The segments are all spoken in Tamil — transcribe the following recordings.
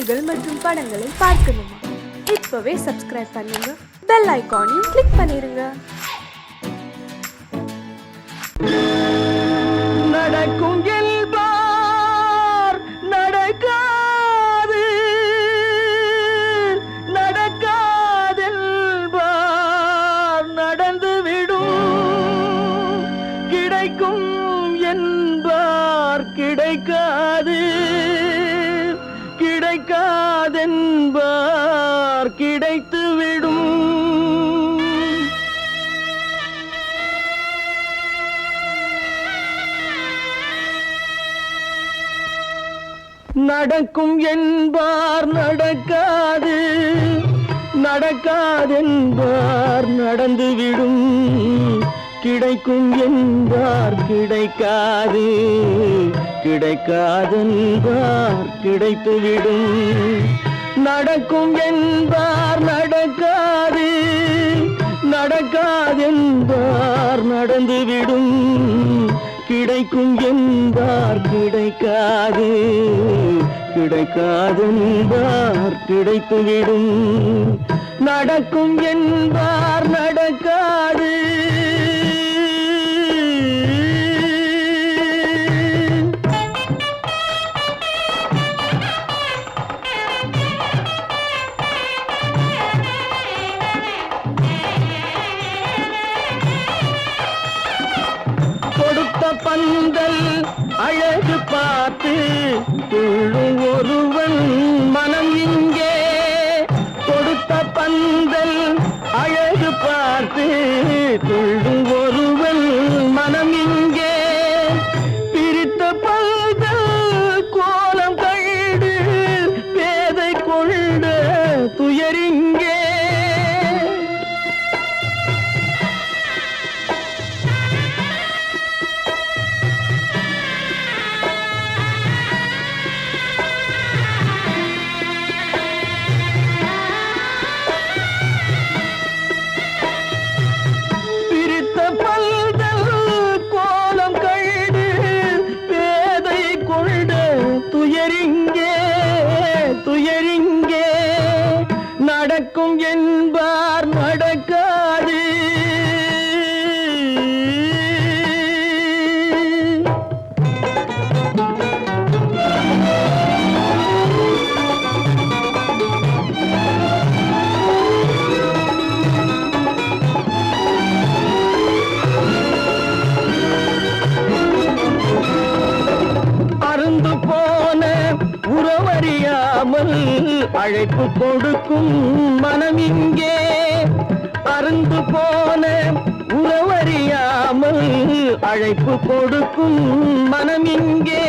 செய்திகள் மற்றும் படங்களை பார்க்கணுமா? இப்பவே சப்ஸ்கிரைப் பண்ணுங்க, பெல் ஐகானையும் கிளிக் பண்ணிருங்க. நடக்கும் என்பார் நடக்காது, நடக்காதென்பார் நடந்துவிடும், கிடைக்கும் என்பார் கிடைக்காது, கிடைக்காதென்பார் கிடைத்துவிடும். நடக்கும் என்பார் நடக்காது, நடக்காதென்பார் நடந்துவிடும், கிடைக்கும் என்பார் கிடைக்காது, கிடைக்காதென்பார் கிடைத்துவிடும். நடக்கும் என்பார் நடக்காது, நடக்காதென்பார் நடந்துவிடும், கிடைக்கும் என்பார் கிடைக்காது, கிடைக்காதென்பார் கிடைத்துவிடும். நடக்கும் என்பார் நடக்காது. கொடுத்த பந்தல் அழகு பார்த்து துள்ளும் ஒருவன் மனம் இங்கே, கொடுத்த பந்தல் அழகு பார்த்து துள்ளும் ஒருவன் மனம் இங்கே, பிரித்த பந்தல் கோலம் கண்டு பேதை கொண்ட துயரிங்கே. துயரிங்கே நடக்கும் என்பார் நடக்காது. அருந்து போன உறவறியாமல் அழைப்பு கொடுக்கும் மனம் இங்கே, அருந்து போன உறவறியாமல் அழைப்பு கொடுக்கும் மனம் இங்கே,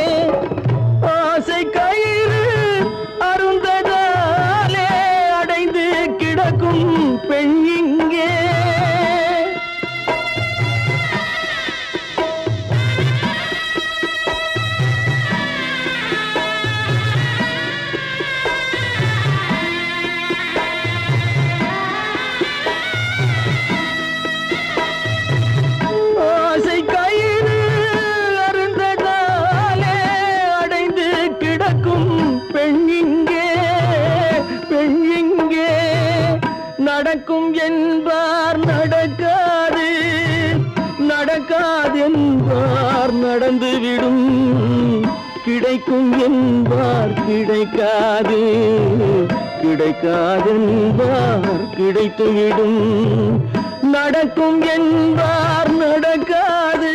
ஆசை கயிறு அருந்ததாலே அடைந்து கிடக்கும் பெண் இங்கே. நடக்கும் என்பார் நடக்காது, நடக்காதென்பார் நடந்துவிடும், கிடைக்கும் என்பார் கிடைக்காது, கிடைக்காதென்பார் கிடைத்துவிடும். நடக்கும் என்பார் நடக்காது.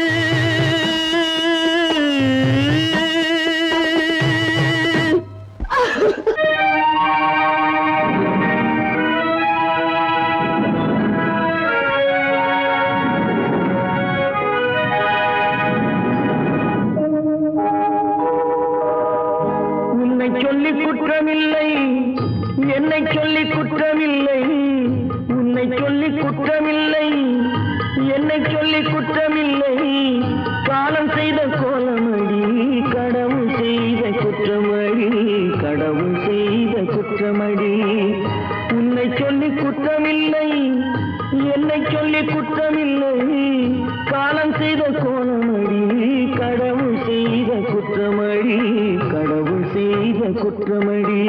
சொல்லி குற்றமில்லை, என்னை சொல்லி குற்றமில்லை, உன்னை சொல்லி குற்றமில்லை, என்னை சொல்லி குற்றமில்லை, காலம் செய்த கோலமடி, கடவுள் செய்த குற்றமடி, கடவுள் செய்த குற்றமடி. உன்னை சொல்லி குற்றமில்லை, என்னை சொல்லி குற்றமில்லை, காலம் செய்த கோலமடி, கடவுள் செய்த குற்றமடி, கடவுள் செய்த குற்றமடி.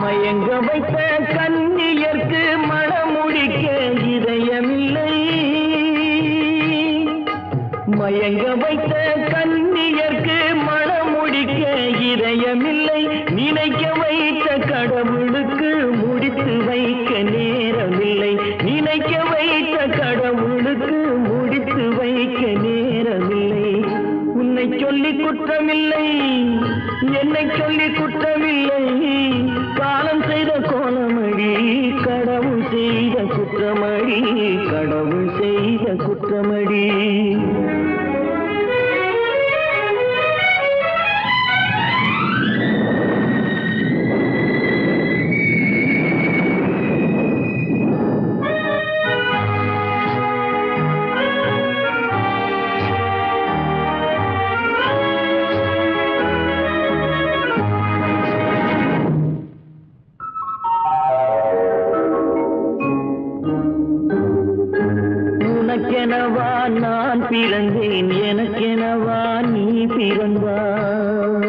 மயங்க வைத்த கன்னியர்க்கு மணமுடிக்க இதயமில்லை. மயங்க வைத்த கன்னியர்க்கு மணமுடிக்க இதயமில்லை. நினைக்க வைத்த கடவுளுக்கு முடித்து வைக்க நேரமில்லை. நினைக்க வைத்த கடவுளுக்கு முடித்து வைக்க நேரமில்லை. உன்னை சொல்லி குற்றமில்லை, என்னை சொல்லி குற்றமில்லை. காலம் செய்த கோலமடி, கடவுள் செய்த குற்றமடி, கடவுள் செய்த குற்றமடி. உனக்கெனவா நான் பிறந்தேன், எனக்கெனவா நீ பிறந்தாய்.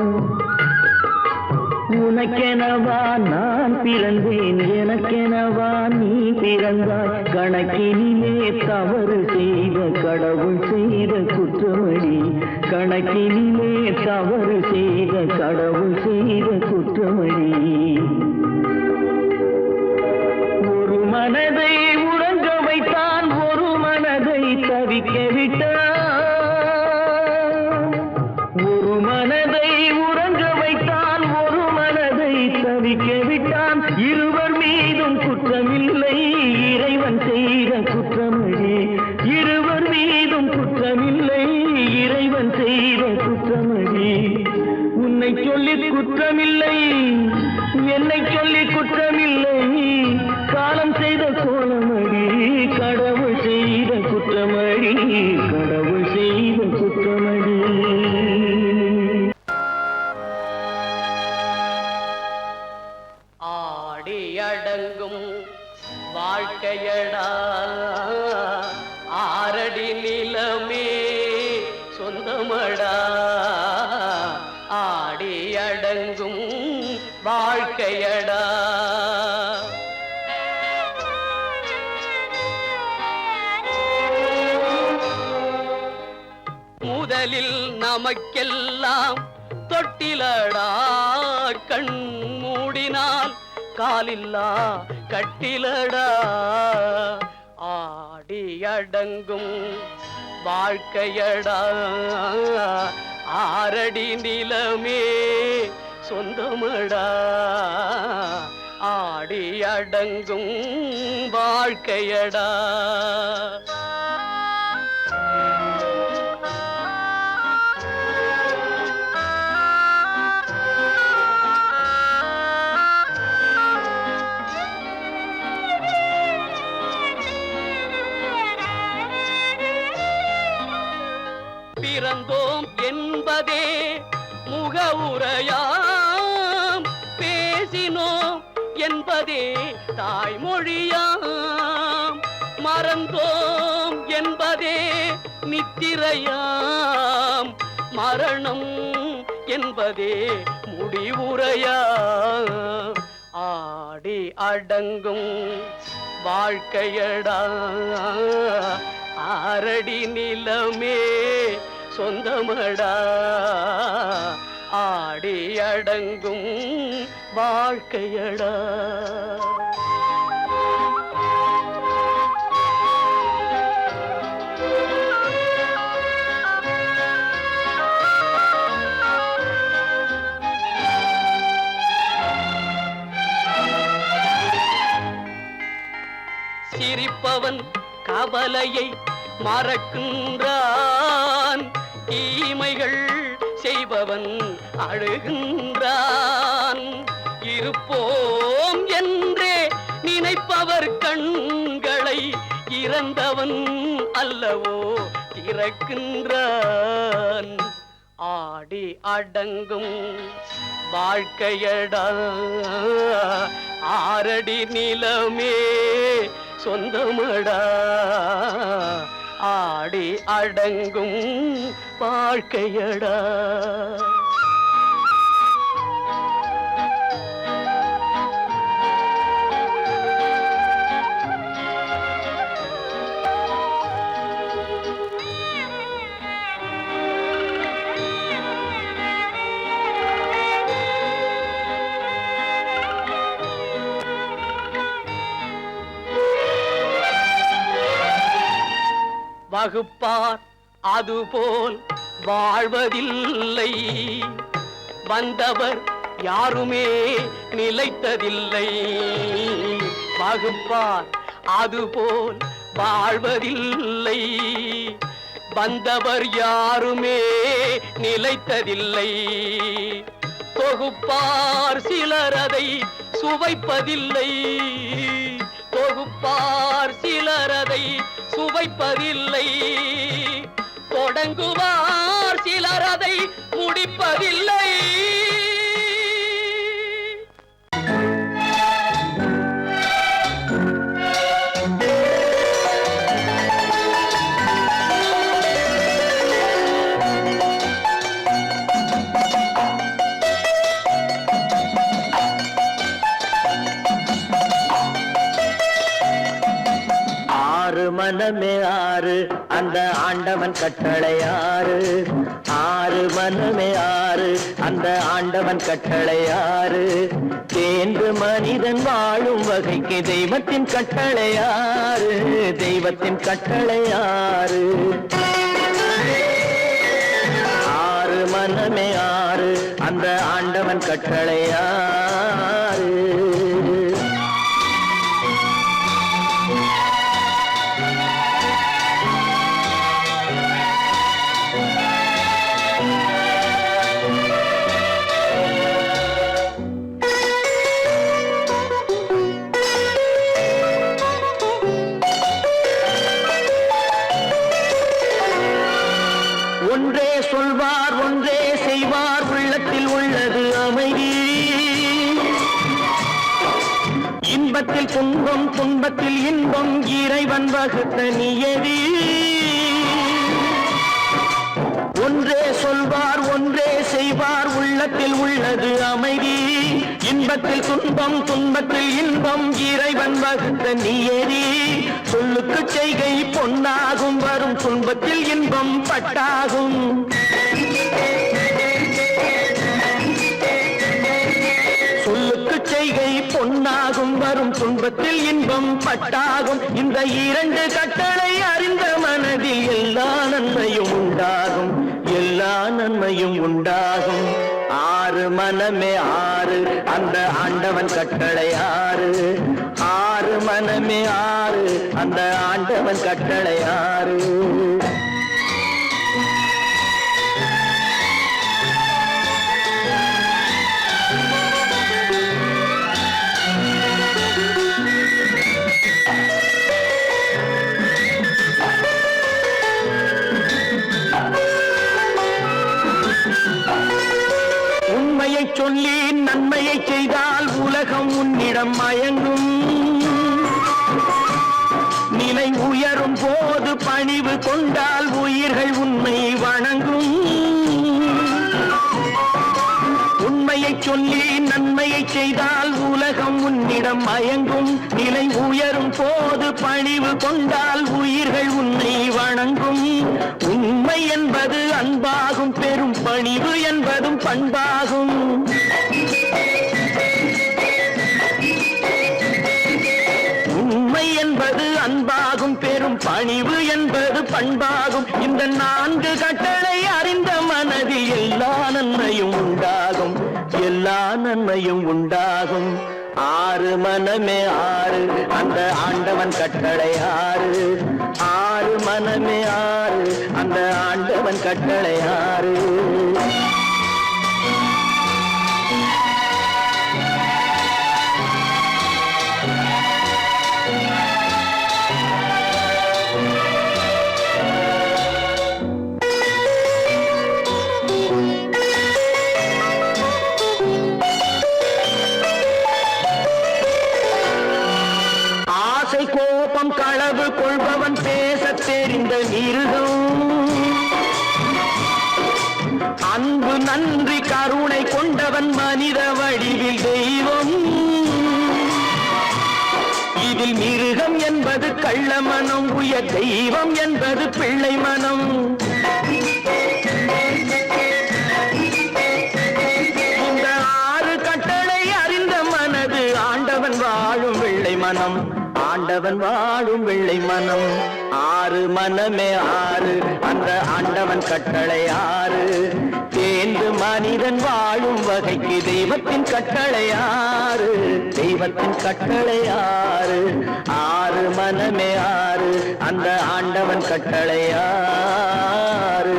உனக்கெனவா நான் பிறந்தேன், எனக்கெனவா நீ பிறந்தாய். கணக்கினிலே தவறு செய்த கடவுள் செய்த குற்றமடி. கணக்கினிலே தவறு செய்த கடவுள் செய்த குற்றமடி. ஒரு மனதை உறங்க வைத்தான், ஒரு மனதை தவிக்க விட்டான். ஒரு மனதை உறங்க வைத்தான், ஒரு மனதை தவிக்க விட்டான். இருவர் மீதும் குற்றமில்லை, இறைவன் செய்த குற்றமடி. இருவர் மீதும் குற்றமில்லை, இறைவன் செய்த குற்றமடி. உன்னை சொல்லி குற்றமில்லை, என்னை சொல்லி குற்றமில்லை. காலம் செய்த கோலமடி, கடவுள் செய்த குற்றமடி, கடவுள் செய்த குற்றமடி. ஆடி அடங்கும் வாழ்க்கையடா, ஆரடி நிலமே சொந்தமடா. ஆடி அடங்கும் வாழ்க்கையடா. முதலில் நமக்கெல்லாம் தொட்டிலடா, கண் மூடினால் காலில்லா கட்டிலடா. ஆடி அடங்கும் வாழ்க்கையடா, ஆரடி நிலமே சொந்தமடா. ஆடி அடங்கும் வாழ்க்கையடா. பிறந்தோம் என்பதே முகவுரையாம், பேசினோம் என்பதே தாய்மொழியாம். மறந்தோம் என்பதே நித்திரையாம், மரணம் என்பதே முடிவுரையாம். ஆடி அடங்கும் வாழ்க்கையடா, ஆரடி நிலமே சொந்தமடா. ஆடி அடங்கும் வாழ்க்கையடா. சிரிப்பவன் கவலையை மறக்கின்றான், தீமைகள் செய்பவன் அழுகின்றான். இருப்போம் என்றே நினைப்பவர் கண்களை இறந்தவன் அல்லவோ இறக்கின்றான். ஆடி அடங்கும் வாழ்க்கையடா, ஆரடி நிலமே சொந்தமடா. ஆடி அடங்கும் வாழ்க்கையடா. வகுப்பார் அதுபோல் வாழ்வதில்லை, வந்தவர் யாருமே நிலைத்ததில்லை. வகுப்பார் அதுபோல் வாழ்வதில்லை, வந்தவர் யாருமே நிலைத்ததில்லை. தொகுப்பார் சிலர் அதை சுவைப்பதில்லை, தொகுப்பார் சிலர் அதை சுவைப்பதில்லை. தொடங்குவார் சிலர் அதை முடிப்பதில்லை. மனமே ஆறு அந்த ஆண்டவன் கட்டளை ஆறு. ஆறு மனமே ஆறு அந்த ஆண்டவன் கட்டளை ஆறு. தேர்ந்து மனிதன் வாழும் வகைக்கு தெய்வத்தின் கட்டளை ஆறு. தெய்வத்தின் கட்டளை ஆறு. ஆறு மனமே ஆறு அந்த ஆண்டவன் கட்டளை ஆறு. ஒன்றே சொல்வார் ஒன்றே செய்வார், உள்ளத்தில் உள்ளது அமைதி. இன்பத்தில் துன்பம் துன்பத்தில் இன்பம், இறைவன் வகுத்த நியதி. ஒன்றே சொல்வார் ஒன்றே செய்வார், உள்ளத்தில் உள்ளது அமைதி. இன்பத்தில் துன்பம் துன்பத்தில் இன்பம், இறைவன் வகுத்த நியதி. சொல்லுக்கு செய்கை பொன்னாகும், வரும் துன்பத்தில் இன்பம் பட்டாகும். சொல்லுக்கு செய்கை பொன்னாகும், வரும் துன்பத்தில் இன்பம் பட்டாகும். இந்த இரண்டு கட்டளை அறிந்த மனதில் எல்லா நன்மையும் உண்டாகும், எல்லா நன்மையும் உண்டாகும். ஆறு மனமே ஆறு அந்த ஆண்டவன் கட்டளை ஆறு. ஆறு மனமே ஆறு அந்த ஆண்டவன் கட்டளை ஆறு. உண்மையை சொல்லி நன்மையை செய்தால் உலகம் உன்னிடம் மயங்கும். நிலை உயரும் போது பணிவு கொண்டால் உயிர்கள் உன்னை வணங்கும். உண்மையை சொல்லி நன்மையை செய்தால் உலகம் உன்னிடம் மயங்கும். நிலை உயரும் போது பணிவு கொண்டால் உயிர்கள் உன்னை வணங்கும். உண்மை என்பது அன்பாகும், பெரும் பணிவு என்பதும் பண்பாகும். உண்மை என்பது அன்பாகும், பெரும் பணிவு என்பது பண்பாகும். இந்த நான்கு கட்டளை அறிந்த மனதில் எல்லா நன்மையும் உண்டாகும், எல்லா நன்மையும் உண்டாகும். ஆறு மனமே ஆறு அந்த ஆண்டவன் கட்டளை ஆறு. ஆறு மனமே ஆறு அந்த ஆண்டவன் கட்டளை ஆறு. இந்த மிருகம் அன்பு நன்றி கருணை கொண்டவன் மனித வடிவில் தெய்வம். இதில் மிருகம் என்பது கள்ள மனம், உயர் தெய்வம் என்பது பிள்ளை மனம். இந்த 6 கட்டளை அறிந்த மனது ஆண்டவன் வாழும் வெள்ளை மனம், ஆண்டவன் வாழும் வெள்ளை மனம். 6 மனமே 6, அந்த ஆண்டவன் கட்டளை 6. தேர்ந்து மனிதன் வாழும் வகைக்கு தெய்வத்தின் கட்டளை 6, தெய்வத்தின் கட்டளை 6. 6 மனமே 6, அந்த ஆண்டவன் கட்டளை 6.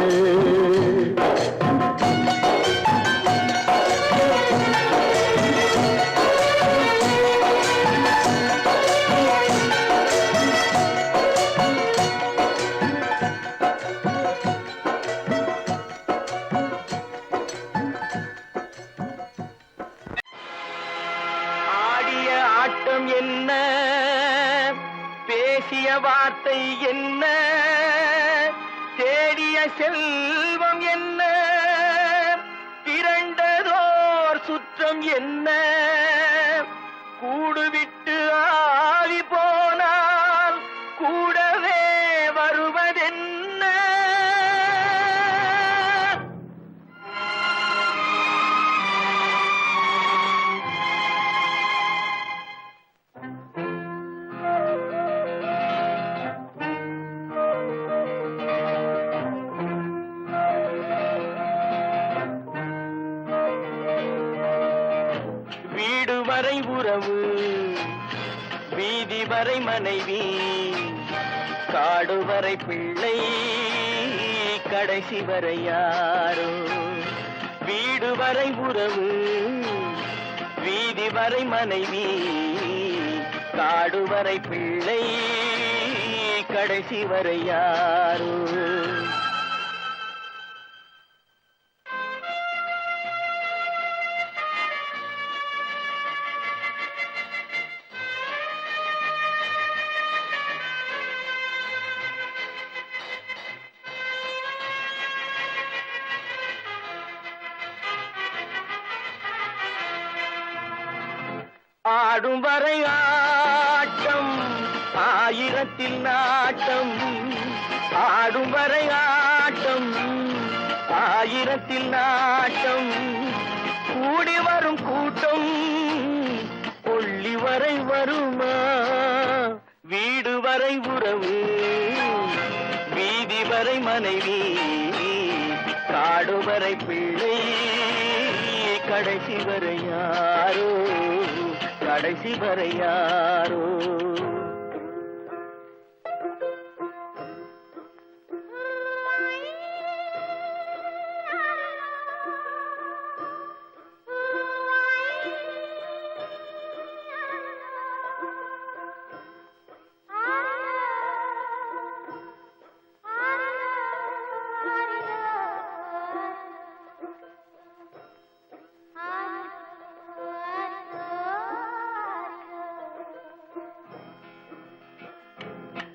என்ன பேசிய வார்த்தை என்ன, தேடிய செல்வம் என்ன, திரண்டதோர் சுற்றம் என்ன, கூடுவிட்டு ஆவி போனால் கூடவே வருவதென்ன. வரை உறவு, வீதி வரை மனைவி, காடு வரை பிள்ளை, கடைசி வரை யாரோ. வீடு வரை உறவு, வீதி வரை மனைவி, காடு வரை பிள்ளை, கடைசி வரை யாரோ. ஆடும் வரை ஆட்டம், ஆயிரத்தில் நாட்டம். ஆடும் வரை ஆட்டம், ஆயிரத்தில் நாட்டம். கூடி வரும் கூட்டம் கொள்ளி வரை வருமா. வீடு வரை உறவு, வீதி வரை மனைவி, காடு வரை பிள்ளை, கடைசி வரை யாரோ, கடைசி வரை யாரோ.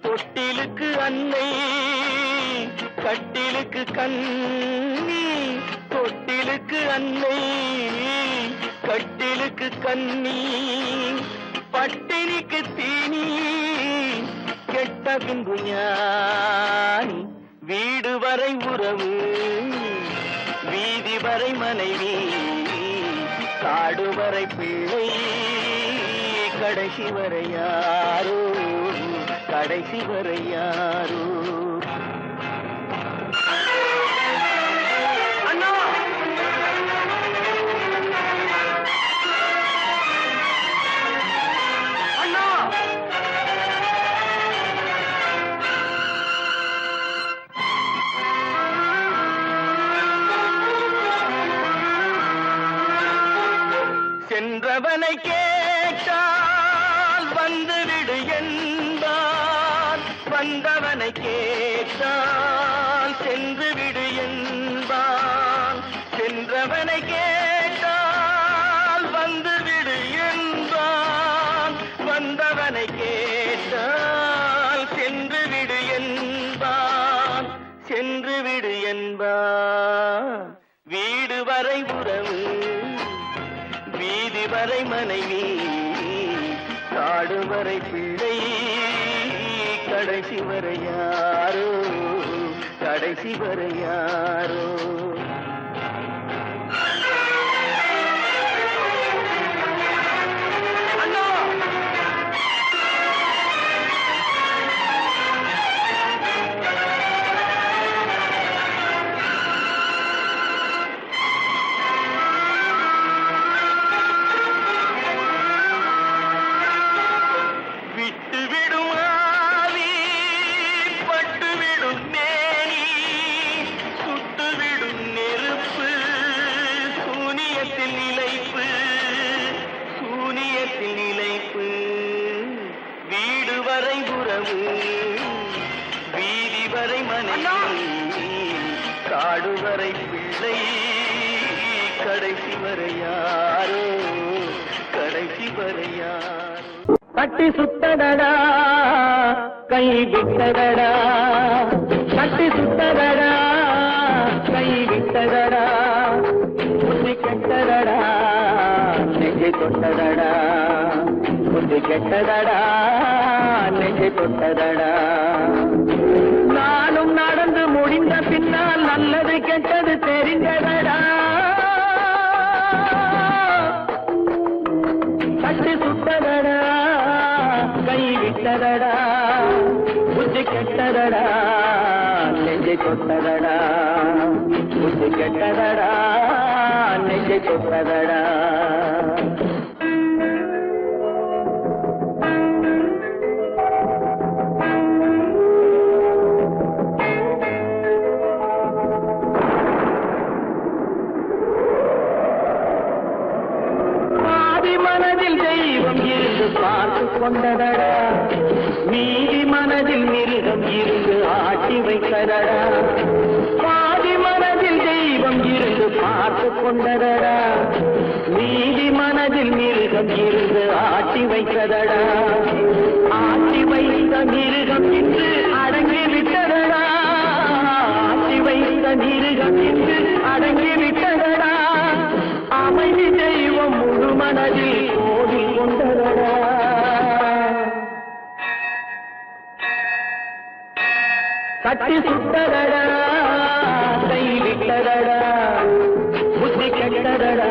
தொட்டிலுக்கு அன்னை, கட்டிலுக்கு கண்ணி. தொட்டிலுக்கு அன்னை, கட்டிலுக்கு கண்ணி. பட்டினிக்கு தீனி, கெட்ட பின்பு ஞானி. வீடு வரை உறவு, வீதி வரை மனைவி, காடு வரை பிள்ளை, கடைசி வரை யாரோ, கடைசி வரை யாரோ. அண்ணா, அண்ணா, சென்றவனை கேட்டால் வந்துவிடு என்பார், வந்தவனை கேட்டால் சென்று விடு என்பான். சென்றவனை கேட்டால் வந்துவிடு என்பான், வந்தவனை கேட்டால் சென்று விடு என்பான். வீடு என்பார் வீடு வரை உறவு வீதி வரை மனைவி காடு வரை பிள்ளை கடைசி வரை யாரோ கடைசி வரை யாரோ வீதி வரை மனைவி காடு வரை பிள்ளை கடைசி வரை யாரோ கடைசி வரை யாரோ கட்டி சுத்தடடா கை விட்டதடா கட்டி சுத்தடடா கை விட்டதடா புத்தி கெட்டதடா நெஞ்சை தொட்டதடா புத்தி கெட்டதடா நெஞ்சை தொட்டதடா நானும் நடந்து முடிந்த பின்னால் நல்லது கெட்டது தெரிந்ததடா கட்டி சுட்டதடா கை விட்டதடா புத்தி கெட்டதடா நெஞ்சை தொட்டதடா புத்தி கெட்டதடா நெஞ்சை தொட்டதடா பார்த்து கொண்டதடா மீதி மனதில் மிருகம் இருந்து ஆட்டி வைத்ததடா பாதி மனதில் தெய்வம் இருந்து பார்த்து கொண்டதடா மீதி மனதில் மிருகம் இருந்து ஆட்டி வைத்ததடா ஆட்டி வைத்த மிருகம் இன்று அடங்கி விட்டதடா ஆட்டி வைத்த மிருகம் இன்று அடங்கி விட்டதடா அமைதி தெய்வம் முழு மனதில் கோடி கொண்டதடா கட்டி சுட்டதடா கை விட்டதடா புத்தி கெட்டதடா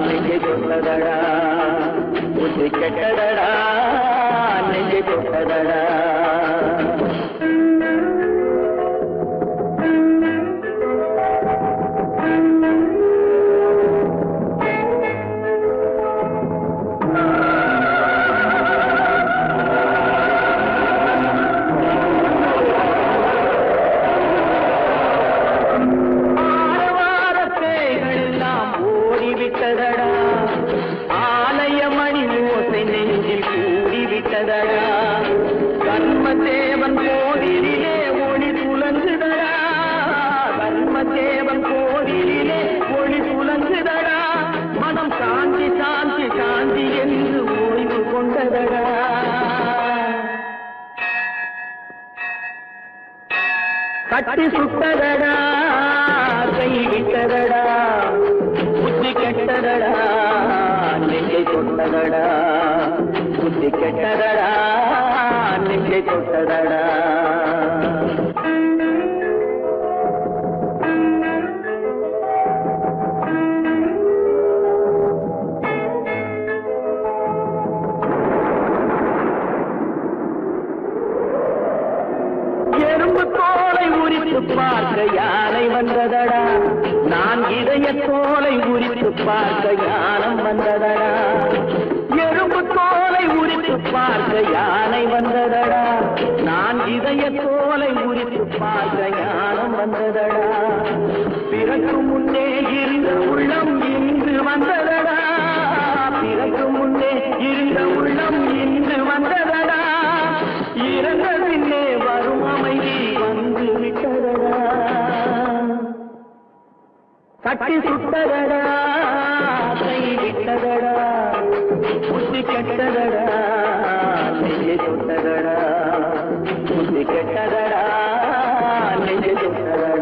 நெஞ்சை தொட்டதடா புத்தி கெட்டதடா நெஞ்சை தொட்டதடா கர்மதேவன் கோவிலிலே ஒளி துலங்குதடா கர்மதேவன் கோவிலிலே ஒளி துலங்குதடா மனம் சாந்தி சாந்தி சாந்தி என்று ஓய்வு கொண்டதடா கட்டி சுட்டதடா கை விட்டதடா புத்தி கெட்டதடா நெஞ்சை தொட்டதடா புத்தி கெட்டதடா நெஞ்சை தொட்டதடா எறும்பு தோலை உரித்து பார்க்க யானை வந்ததடா நான் இதய தோலை உரித்து பார்க்க யானம் வந்ததடா எறும்பு தோலை உரித்து பார்க்க யானை வந்ததடா நான் இதய தோலை உரித்து பார்க்க யானம் வந்ததடா பிறகு முன்னே இருந்த உள்ளம் இன்று வந்ததடா பிறகு முன்னே இருந்த உள்ளம் இன்று வந்ததடா இறந்த பின்னே வரும் அமைதி வந்து விட்டதடா கட்டி சுட்டதடா கை விட்டதடா புத்தி கெட்டதடா நெஞ்சை தொட்டதடா புத்தி கெட்டதடா நெஞ்சை தொட்டதடா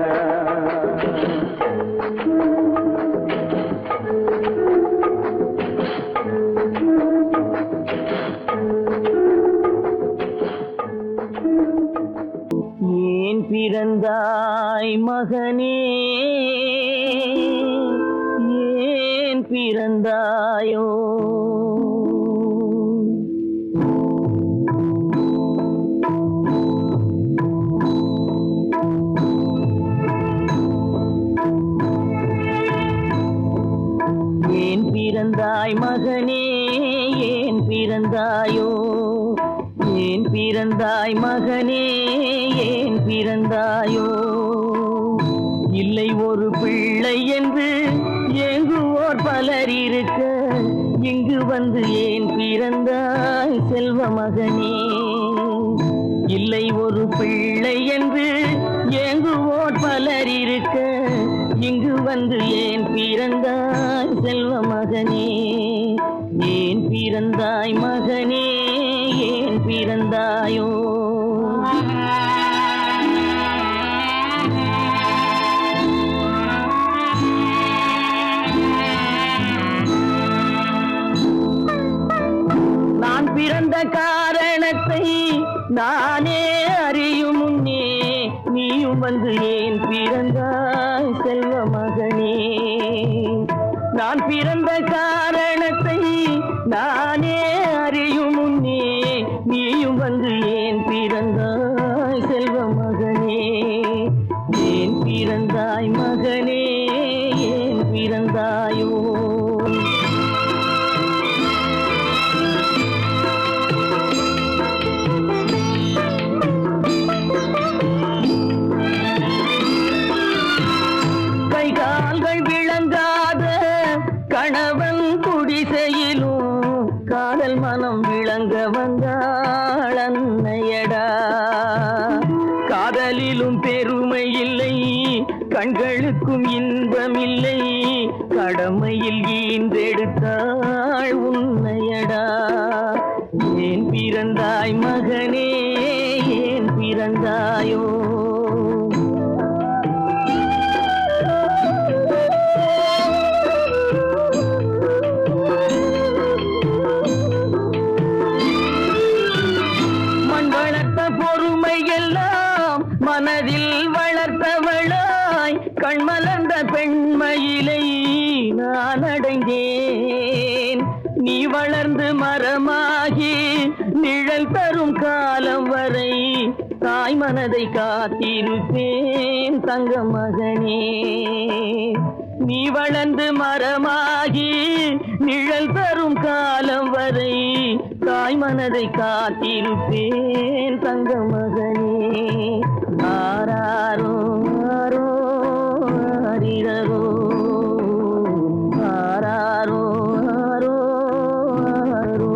மகனே ஏன் பிறந்தாயோ? ஏன் பிறந்தாய் மகனே ஏன் பிறந்தாயோ? ஏன் பிறந்தாய் மகனே ஏன் பிறந்தாயோ? இல்லை ஒரு பிள்ளை என்று ஏங்குவோர் பலர் இருக்க இங்கு வந்து ஏன் பிறந்தாய் செல்வ மகனே? இல்லை ஒரு பிள்ளை என்று ஏங்குவோர் பலர் இருக்க இங்கு வந்து ஏன் பிறந்தாய் செல்வ மகனே? ஏன் பிறந்தாய் மகனே ஏன் பிறந்தாயோ? நான் பிறந்த காரணத்தை நானே அறியும் முன்னே நீயும் வந்து ஏன் பிறந்தாய் செல்வ மகனே? நான் பிறந்த காரணத்தை நானே அறியும் முன்னே நீயும் வந்து ஏன் பிறந்தாய் செல்வ மகனே? ஏன் பிறந்தாய் மகனே ஏன் பிறந்தாயோ? கால்கள் விளங்காத கணவன் குடிசையிலும் காதல் மனம் விளங்க வந்தாள் அன்னையடா. காதலிலும் பெருமை இல்லை கண்களுக்கும் இன்பம் இல்லை கடமையில் ஈன்றெடுத்தாள் உன்னையடா. ஏன் பிறந்தாய் மகனே ஏன் பிறந்தாயோ? மனதில் வளர்த்தவளாய் கண்மலர்ந்த பெண்மயிலை நான் அடைந்தேன். நீ வளர்ந்து மரமாகி நிழல் தரும் காலம் வரை தாய் மனதை காத்திருப்பேன் தங்க மகனே. நீ வளர்ந்து மரமாகி நிழல் தரும் காலம் வரை தாய் மனதை காத்திருப்பேன் தங்க மகனே. ஆராரோ ஆரோ ஆரிரரோ ஆராரோ ஆரோ ஆரோ.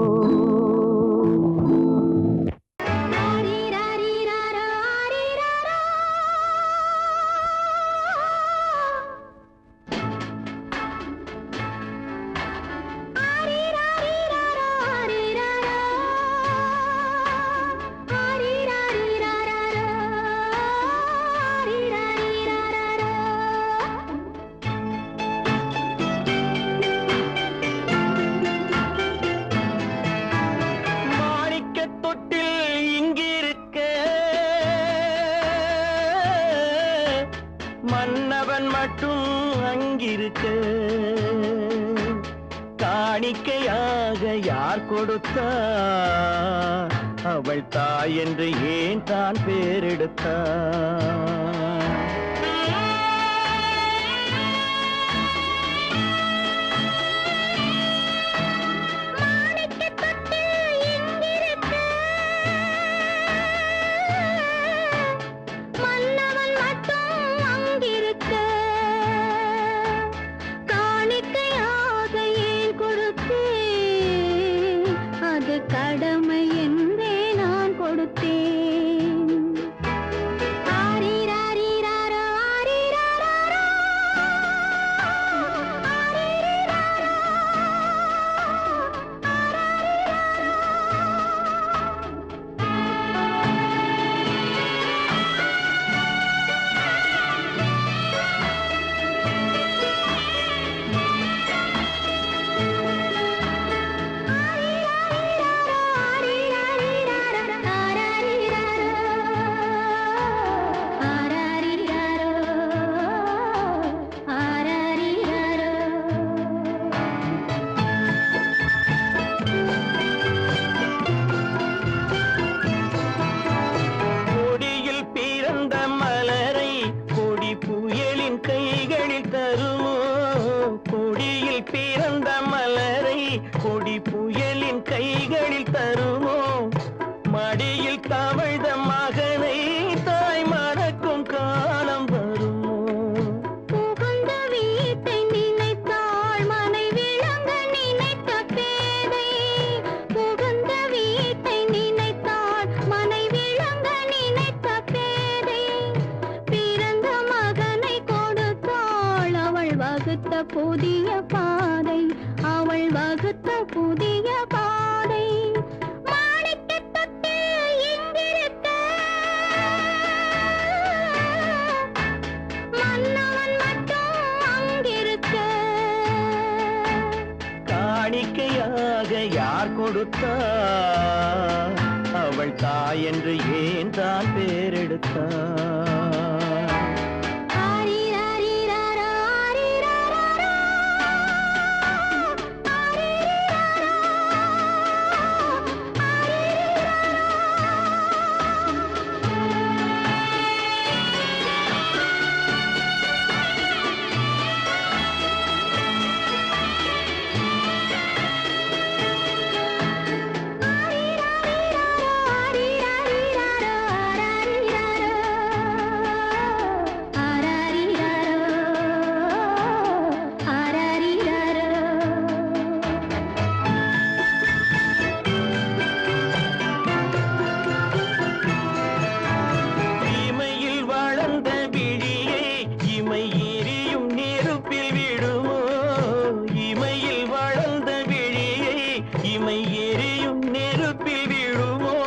மன்னவன் மட்டும் அங்கிருக்க காணிக்கையாக யார் கொடுத்தா? அவள் தாய் என்று ஏன் தான் பேரெடுத்தா? கடமை என்றே நான் கொடுத்தேன். ஆரிராரி புயலின் கைகளில் தருமோ கொடியில் பிறந்த மலரை கொடி புயலின் கைகளில் தருமோ மடியில் தவழ்ந்த மகனை தாய் மறக்கும் காலம் வருமோ புகுந்த வீட்டை நினைத்தாள் மனை விளங்க நினைத்த பேதை புகுந்த வீட்டை நினைத்தாள் மனை விளங்க நினைத்த பேதை பிறந்த மகனை கொடுத்தாள் அவள் வகுத்த புதிய பாதை அவள் வகுத்த புதிய பாதை மாணிக்கத் தொட்டில் இங்கிருக்க மன்னவன் மட்டும் அங்கிருக்க காணிக்கையாக யார் கொடுத்தார் அவள் தாய் என்று ஏன் தான் பேரெடுத்தார் ஆரிராரிராரா, ஆரிராராரா, இமையில் வளர்ந்த விழியை இமை எரியும் நெருப்பில் விடுமோ இமையில் வளர்ந்த விழியை இமை எரியும் நெருப்பில் விடுமோ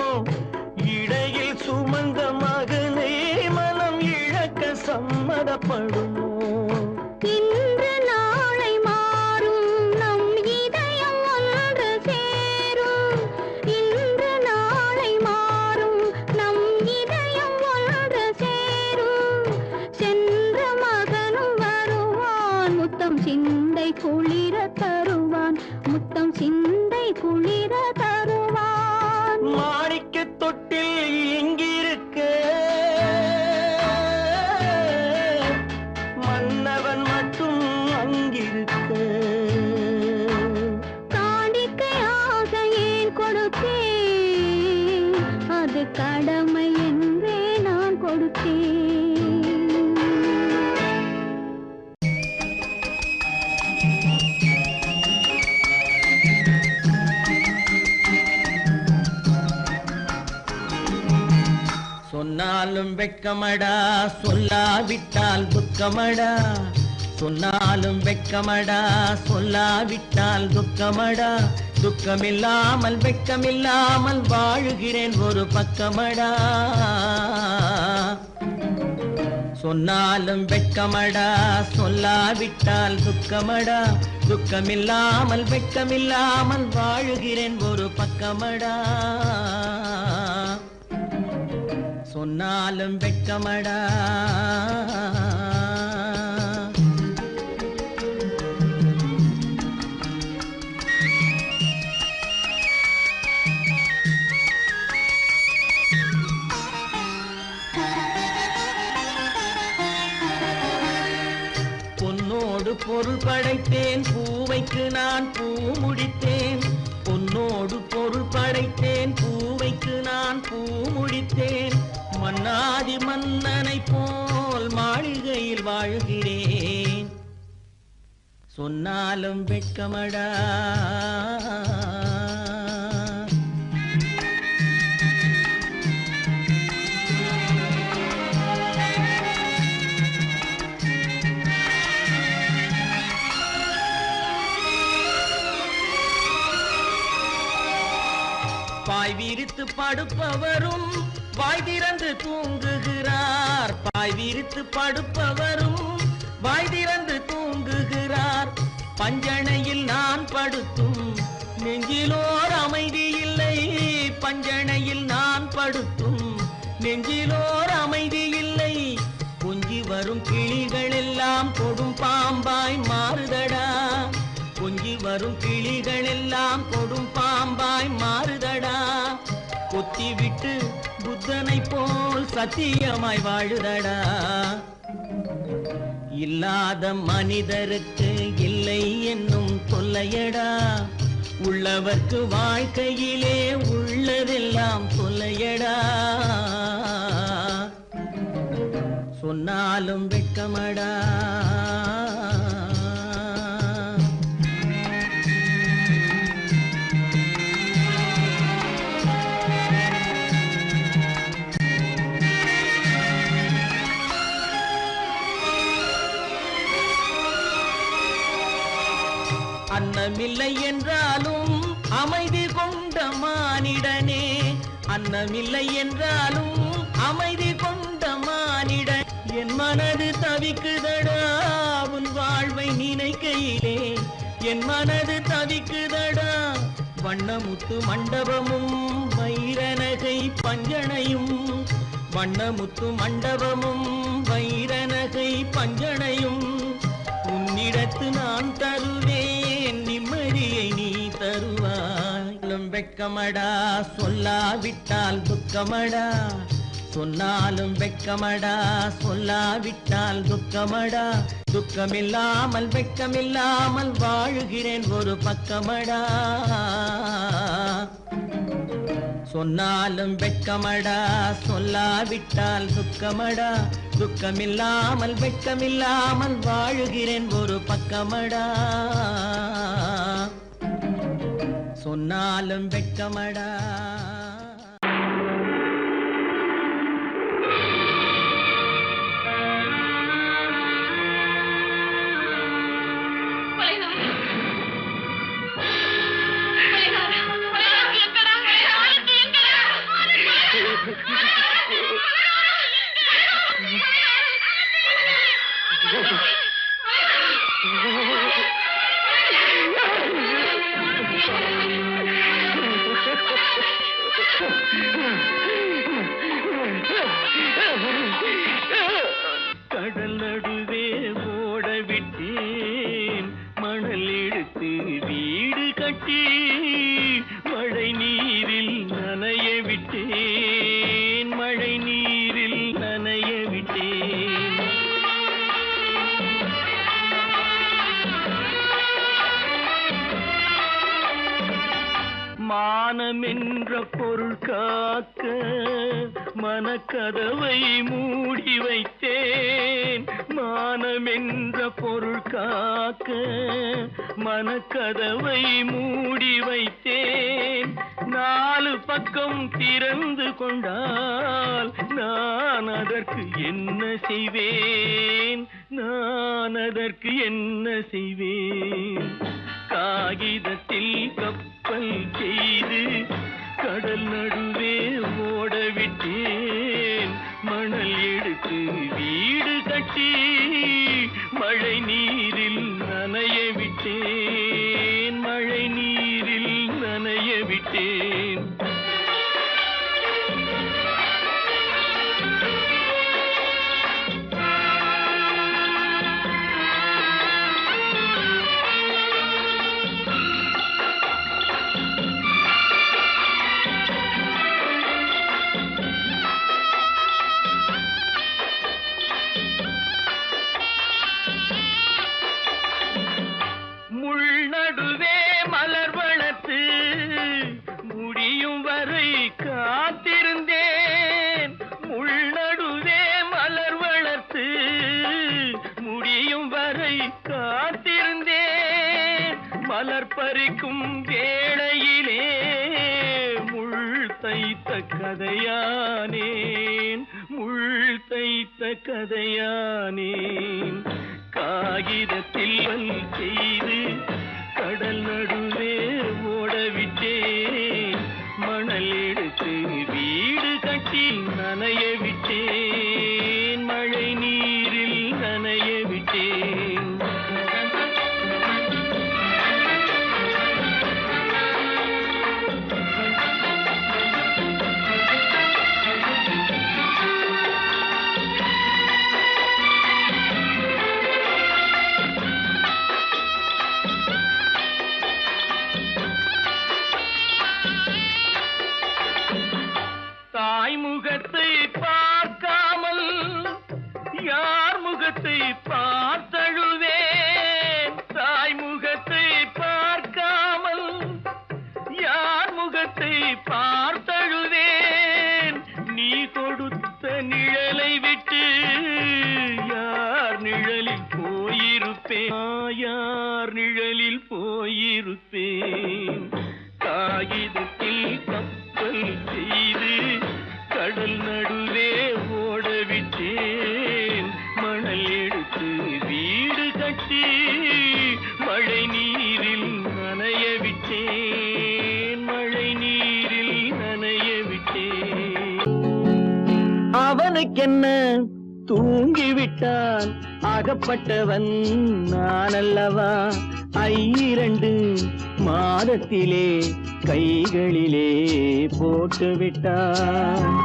இடையில் சுமந்த மகனை மனம் இழக்க சம்மதப்படுமோ இன்று நாளை மாறும் நம் இதயம் ஒன்று சேரும் இன்று நாளை மாறும் நம் இதயம் ஒன்று சேரும் சென்ற மகனும் வருவான் முத்தம் சிந்தை குளிர தருவான் முத்தம் சிந்தை குளிர தருவான் மாணிக்க தொட்டில் இங்கிருக்க மன்னவன் மட்டும் அங்கிருக்க காணிக்கையாக ஏன் கொடுத்தேன் அது கடமை என்றே நான் கொடுத்தேன் சொன்னாலும் வெட்கமடா சொல்லாவிட்டால் துக்கமடா சொன்னாலும் வெட்கமடா சொல்லாவிட்டால் துக்கமடா துக்கமில்லாமல் வெட்கமில்லாமல் வாழுகிறேன் ஒரு பக்கமடா சொன்னாலும் வெட்கமடா சொல்லாவிட்டால் துக்கமடா துக்கமில்லாமல் வெட்கமில்லாமல் வாழுகிறேன் ஒரு பக்கமடா சொன்னாலும் வெட்கமடா பொன்னோடு பொருள் படைத்தேன் பூவைக்கு நான் பூ முடித்தேன் பொன்னோடு பொருள் படைத்தேன் பூவைக்கு நான் பூ முடித்தேன் மன்னாதி மன்னனை போல் மாளிகையில் வாழ்கிறேன் சொன்னாலும் வெட்கமடா பாய் விரித்து படுப்பவரும் வாய் திறந்து தூங்குகிறார் பாய் விரித்து படுப்பவரும் வாய் திறந்து தூங்குகிறார் பஞ்சணையில் நான் படுத்தும் நெஞ்சிலோர் அமைதி இல்லை பஞ்சணையில் நான் படுத்தும் நெஞ்சிலோர் அமைதி இல்லை கொஞ்சி வரும் கிளிகள் எல்லாம் கொடும் பாம்பாய் மாறுதடா கொஞ்சி வரும் கிளிகள் எல்லாம் கொடும் பாம்பாய் மாறுதடா கொத்தி விட்டு புத்தனை போல் சத்தியமாய் வாழுதடா இல்லாத மனிதருக்கு இல்லை என்னும் தொல்லையடா, உள்ளவர்க்கு வாழ்க்கையிலே உள்ளதெல்லாம் தொல்லையடா. சொன்னாலும் வெட்கமடா. அன்னமில்லை என்றாலும் அமைதி கொண்ட மானிடனே, அன்னமில்லை என்றாலும் அமைதி கொண்ட மானிடன். என் மனது தவிக்குதடா உன் வாழ்வை நினைக்கையிலே, என் மனது தவிக்குதடா. வண்ணமுத்து மண்டபமும் வைரநகை பஞ்சனையும், வண்ணமுத்து மண்டபமும் வைரநகை பஞ்சனையும் உன்னிடத்து நான் தருவேன், நிம்மதியை நீ தருவாய். வெட்கமடா சொல்லாவிட்டால் துக்கமடா, சொன்னாலும் வெட்கமடா சொல்லாவிட்டால் துக்கமடா. துக்கமில்லாமல் வெட்கமில்லாமல் வாழுகிறேன் ஒரு பக்கமடா. சொன்னாலும் வெட்கமடா சொல்லாவிட்டால் துக்கமடா. துக்கமில்லாமல் வெட்கமில்லாமல் வாழுகிறேன் ஒரு பக்கமடா. சொன்னாலும் வெட்கமடா. கடல் நடுவே ஓட விட்டேன், மணல் எடுத்து வீடு கட்டி மழை நீரில் நனைய விட்டேன், மழை நீரில் நனைய விட்டேன். மானம் என்ற பொருள் காக்க மனக்கதவை மூடி வைத்தேன், மானம் என்ற பொருள் காக்க மனக்கதவை மூடி வைத்தேன். நாலு பக்கம் திறந்து கொண்டால் நான் அதற்கு என்ன செய்வேன், நான் அதற்கு என்ன செய்வேன். காகிதத்தில் கப்பல் செய்து கடல் நடுவே ஓட விட்டேன், மணல் எடுத்து வீடு கட்டி மழை நீரில் நனைய விட்டேன், மழை நீரில் நனைய விட்டேன். காத்திருந்தேன், முள்நடுவே மலர் வளர்த்து முடியும் வரை காத்திருந்தேன். மலர் பறிக்கும் வேளையிலே முள் தைத்த கதையானேன், முள் தைத்த கதையானேன். காகிதத்தில் செய்து கடல் நடுவே ஓடவிட்டேன், மணல் எடுத்து வீடு கட்டி நனைய விட்டேன், மழை நீரில் நனைய விட்டேன். போயிருப்பேன் யார் நிழலில் போயிருப்பேன் காகிதத்தில் கப்பல் செய்து கடல் நடுவே ஓடவிட்டேன் மணல் எடுத்து வீடு கட்டி மழை நீரில் நனைய விட்டேன் மழை நீரில் நனைய விட்டேன் அவனுக்கென்ன தூங்கிவிட்டான் அகப்பட்டவன் நான் அல்லவா 2 மாதத்திலே கைகளிலே போட்டு விட்டான்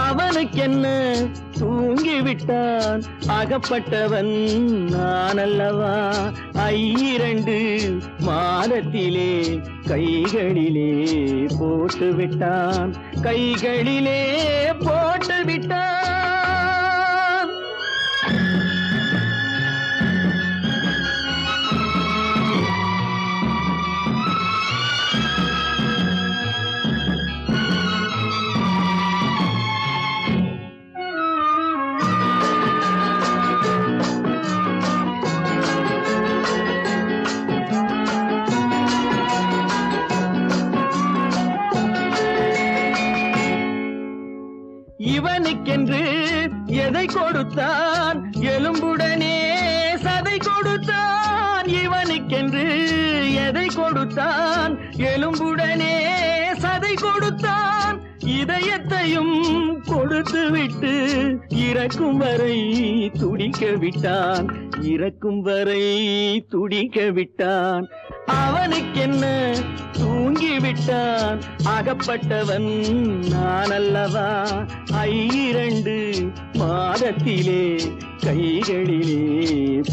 அவனுக்கென்ன தூங்கிவிட்டான் அகப்பட்டவன் நான் அல்லவா 2 மாதத்திலே கைகளிலே போட்டு விட்டான் கைகளிலே போட்டு விட்டான் இவனுக்கென்று எதை கொடுத்தான் எலும்புடனே சதை கொடுத்தான் இவனுக்கென்று எதை கொடுத்தான் எலும்புடனே சதை கொடுத்தான் இதயத்தையும் கொடுத்து விட்டு இறக்கும் வரை துடிக்க விட்டான் இறக்கும் வரை துடிக்க விட்டான் அவனுக்கென்ன தூங்கிவிட்டான் அகப்பட்டவன் நான் அல்லவா 2 மாதத்திலே கைகளிலே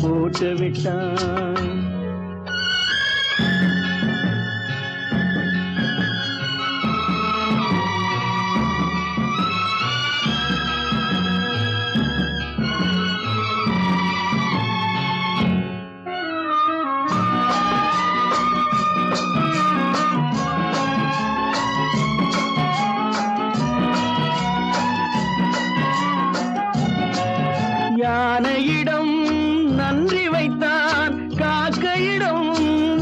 போட்டு விட்டான் யானையிடம் நன்றி வைத்தான் காக்கையிடம்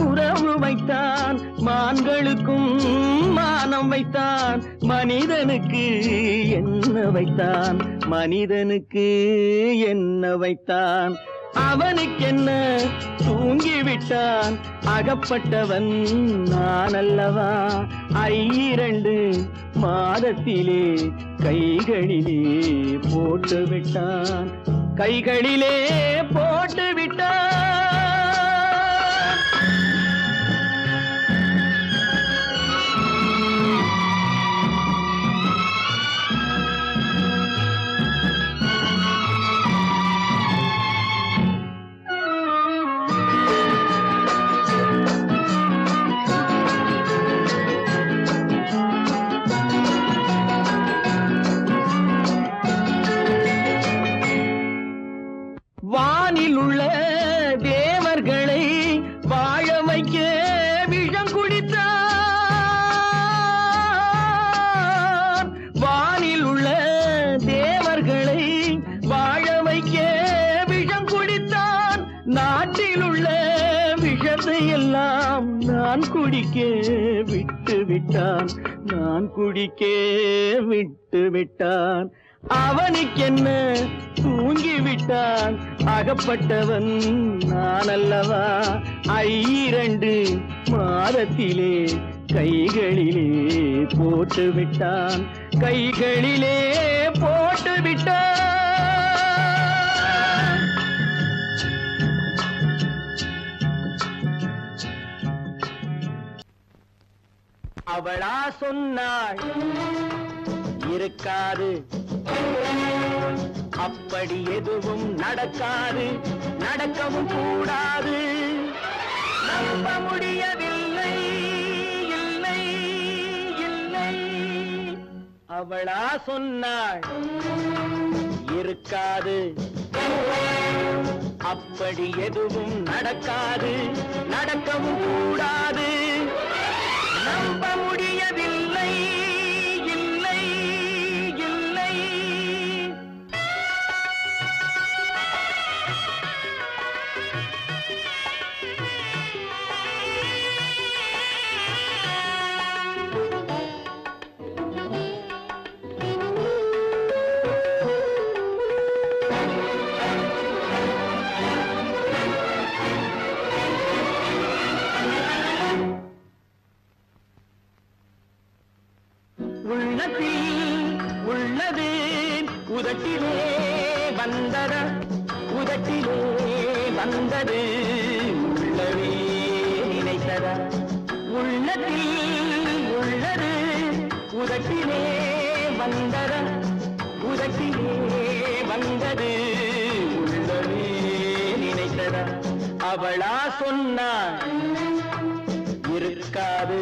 உறவு வைத்தான் மான்களுக்கும் மானம் வைத்தான் மனிதனுக்கு என்ன வைத்தான் மனிதனுக்கு என்ன வைத்தான் அவனுக்கென்ன தூங்கிவிட்டான் அகப்பட்டவன் நான் அல்லவா 2 மாதத்திலே கைகளிலே போட்டு விட்டான் கைகளிலே போட்டு விட்டான் வானில் உள்ள தேவர்களை வாழ வைக்க விஷம் குடித்தான் வானில் உள்ள தேவர்களை வாழ வைக்க விஷம் குடித்தான் நாட்டில் உள்ள விஷத்தை எல்லாம் நான் குடிக்க விட்டு விட்டான் நான் குடிக்க விட்டு விட்டான் அவனுக்கென்ன தூங்கிவிட்டான் அகப்பட்டவன் நான் அல்லவா 2 மாதத்திலே கைகளிலே போட்டு விட்டான் கைகளிலே போட்டு விட்டான் அவளா சொன்னாள் இருக்காது அப்படி எதுவும் நடக்காது நடக்கவும் கூடாது நம்ப முடியவில்லை இல்லை இல்லை அவளா சொன்னாள் இருக்காது அப்படி எதுவும் நடக்காது நடக்கவும் கூடாது நம்ப முடியவில்லை இல்லை இல்லை வந்ததா உதட்டிலே வந்தது உள்ளவே நினைத்ததா உள்ளத்தில் உள்ளது உதட்டிலே வந்ததா உதட்டிலே வந்தது உள்ளவே நினைத்ததா அவளா சொன்னாள் இருக்காது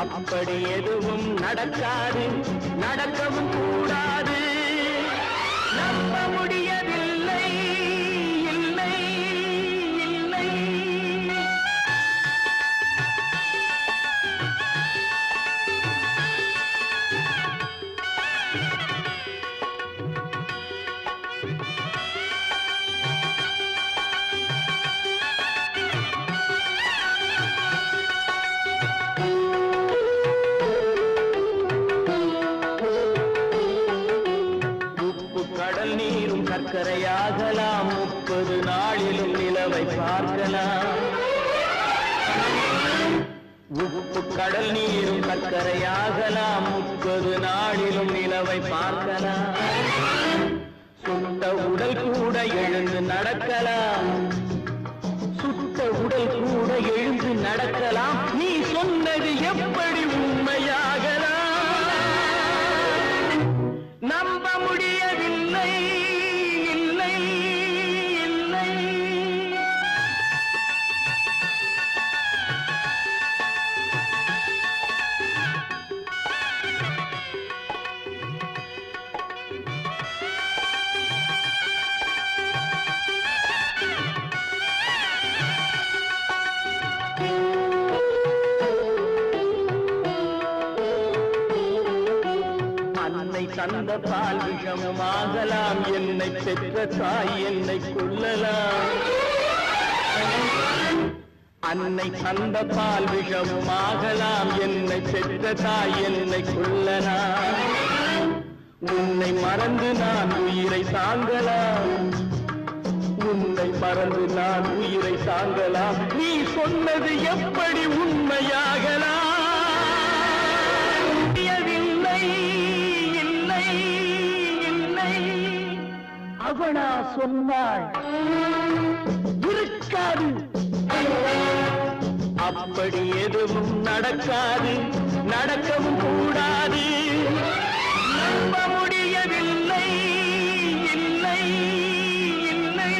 அப்படி எதுவும் நடக்காது நடக்கவும் கூடாது நம்ப முடியவில்லை இல்லை இல்லை கடல் நீரும் சர்க்கரையாகலாம் 30 நாளிலும் நிலவை பார்க்கலாம் உப்பு கடல் நீரும் சர்க்கரையாகலாம் 30 நாளிலும் நிலவை பார்க்கலாம் சுட்ட உடல் கூட எழுந்து நடக்கலாம் சுட்ட உடல் கூட எழுந்து நடக்கலாம் நீ சொன்னது எப்படி உண்மையாகலாம் நம்ப முடியவில்லை இல்லை இல்லை அன்னை தந்த பால் விஷமுமாகலாம் என்னை பெற்ற தாய் என்னை கொல்லலாம் அன்னை தந்த பால் விஷமுமாகலாம் என்னை பெற்ற தாய் என்னை கொல்லலாம் உன்னை மறந்து நான் உயிரை தாங்கலாம் உன்னை மறந்து நான் உயிரை தாங்கலாம் நீ சொன்னது எப்படி உண்மையாகலாம் முடியவில்லை இல்லை இல்லை அவனா சொன்னாள் இருக்காது அப்படி எதுவும் நடக்காது நடக்கவும் கூடாது நம்ப முடியவில்லை இல்லை இல்லை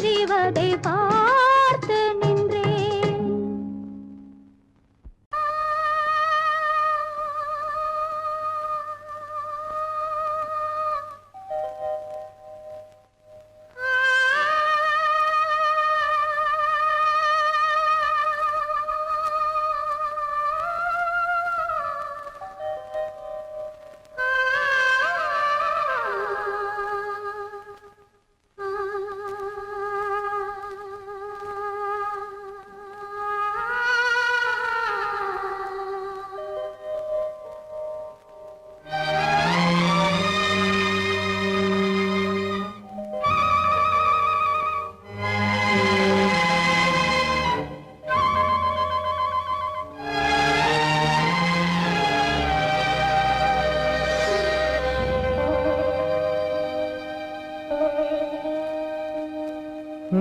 தெரிவதை பார்த்து நின்றேன்.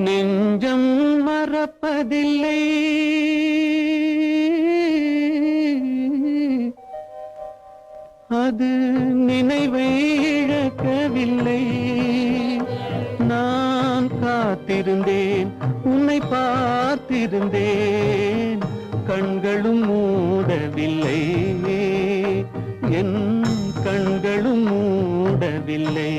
நெஞ்சம் மறப்பதில்லை, அது நினைவை இழக்கவில்லை. நான் காத்திருந்தேன், உன்னை பார்த்திருந்தேன், கண்களும் மூடவில்லை, என் கண்களும் மூடவில்லை.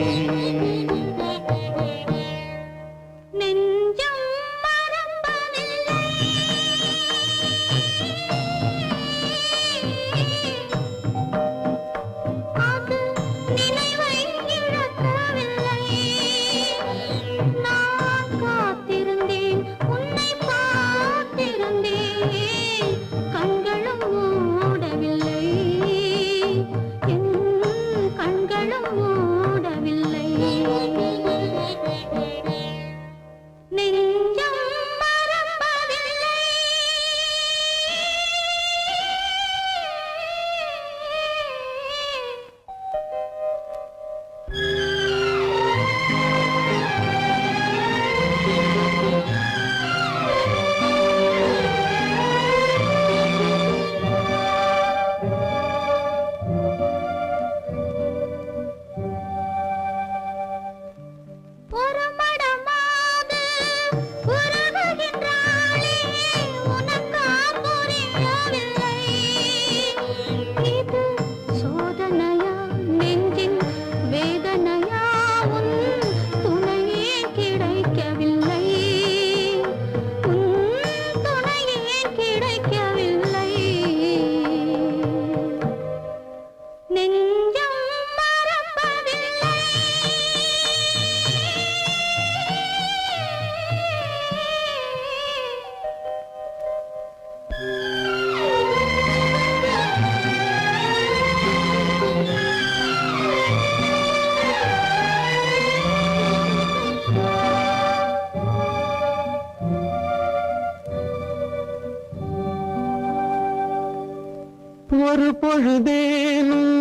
ஒரு பொழுதேனும்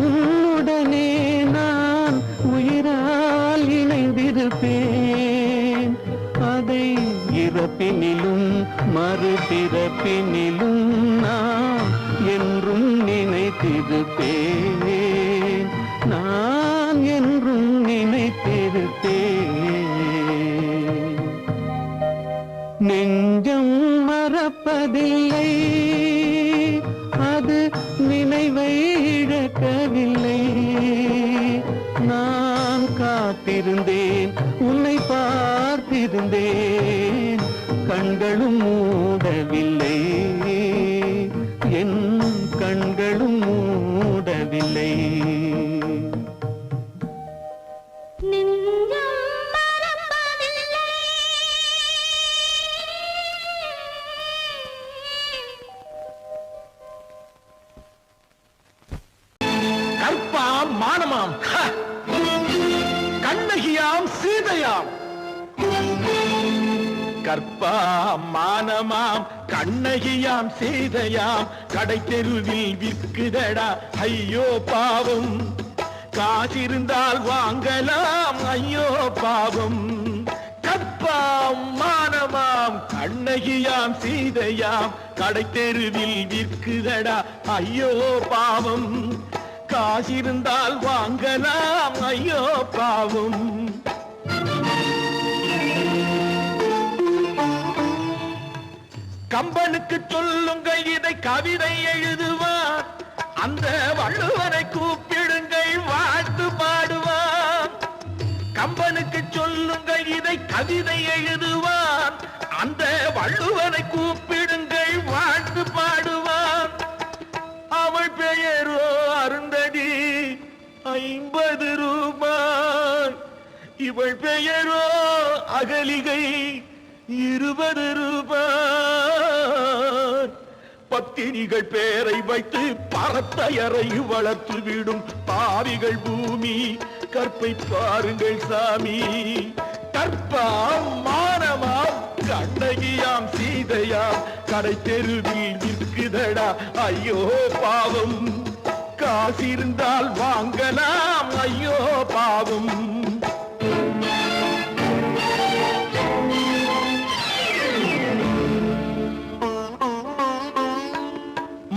உன்னுடனே நான் உயிரால் இணைந்திருப்பேன். அதை இறப்பினிலும் மறுபிறப்பினிலும் நான் என்றும் நினைத்திருப்பேன், நான் என்றும் நினைத்திருப்பேன். நெஞ்சம் மறப்பதில்லை, அது நினைவை இழக்கவில்லை. நான் காத்திருந்தேன், உன்னை பார்த்திருந்தேன், கண்களும் மூடவில்லை, என் கண்களும் மூடவில்லை. கற்பாம் மானமாம், கண்ணகியாம் சீதையாம். கற்பாம் மானமாம், கண்ணகியாம் சீதையாம், கடை தெருவில் விற்குதடா ஐயோ பாவம். காசிருந்தால் வாங்கலாம் ஐயோ பாவம். கற்பாம் மானமாம், கண்ணகியாம் சீதையாம், கடை தெருவில் விற்குதடா ஐயோ பாவம். காசிருந்தால் வாங்கலாம் ஐயோ பாவம். கம்பனுக்கு சொல்லுங்கள் இதை கவிதை எழுதுவார், அந்த வள்ளுவனை கூப்பிடுங்கள் வாழ்த்து பாடுவார். கம்பனுக்கு சொல்லுங்கள் இதை கவிதை எழுதுவார், அந்த வள்ளுவனை கூப்பிடுங்கள் வாழ்த்து பாடுவார். அவள் பெயரோ அருந்ததி 50 ரூபாய், இவள் பெயரோ அகலிகை 20 ரூபாய். பத்தினிகள் பேரை வைத்து பரத்தையறை வளர்த்து விடும் பாவிகள் பூமி, கற்பை பாருங்கள் சாமி. கற்பாம் மானமாம் கண்ணகியாம் சீதையாம் கடை தெருவில் நிற்குதடா ஐயோ பாவம். காசிருந்தால் வாங்கலாம் ஐயோ பாவம்.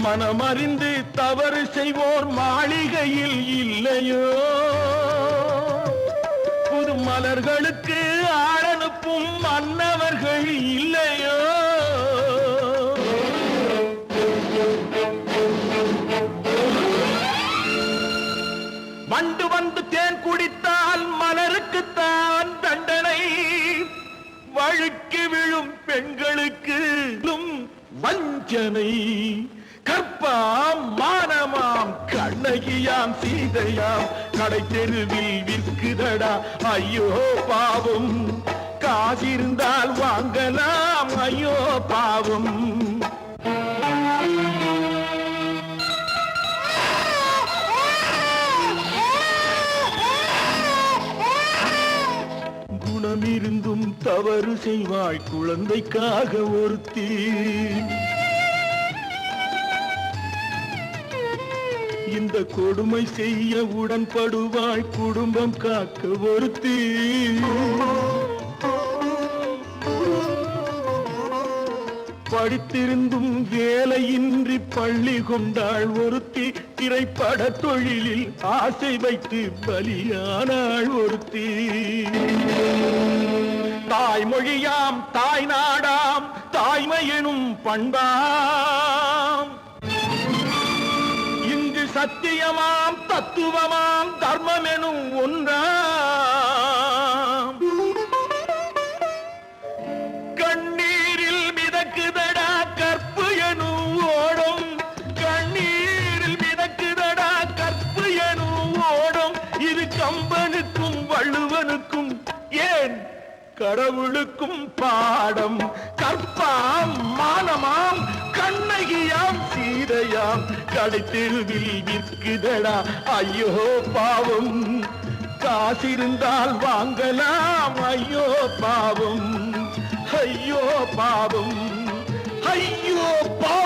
மனமறிந்து தவறு செய்வோர் மாளிகையில் இல்லையோ, புது மலர்களுக்கு ஆளனுப்பும் மன்னவர்கள் இல்லையோ. வண்டு வந்து தேன் குடித்தால் மலருக்குத்தான் தண்டனை, வழுக்கி விழும் பெண்களுக்கு வஞ்சனை. கற்பாம் மானமாம் கண்ணகியாம் சீதையாம் கடை தெருவில் விற்குதடா ஐயோ பாவம். காசிருந்தால் வாங்கலாம் ஐயோ பாவம். குணமிருந்தும் தவறு செய்வாய் குழந்தைக்காக ஒருத்தி, இந்த கொடுமை செய்ய உடன்படுவாய் குடும்பம் காக்க ஒருத்தி. படித்திருந்தும் வேலையின்றி பள்ளி கொண்டாள் ஒருத்தி, திரைப்பட தொழிலில் ஆசை வைத்து பலியானாள் ஒருத்தி. தாய்மொழியாம் தாய் நாடாம் தாய்மையெனும் பண்பாம், சத்தியமாம் தத்துவமாம் தர்மம் எனும் ஒன்றாம். கண்ணீரில் மிதக்குதடா கற்பு எனும் ஓடும், கண்ணீரில் மிதக்குதடா கற்பு எனும் ஓடும். இது கம்பனுக்கும் வள்ளுவனுக்கும் ஏன் கடவுளுக்கும் பாடம். கற்பாம் மானமாம் கண்ணகியாம் சீதையாம் கடை தெருவில் விற்குதடா ஐயோ பாவம். காசிருந்தால் வாங்கலாம் ஐயோ பாவம். ஐயோ பாவம், ஐயோ பாவம்.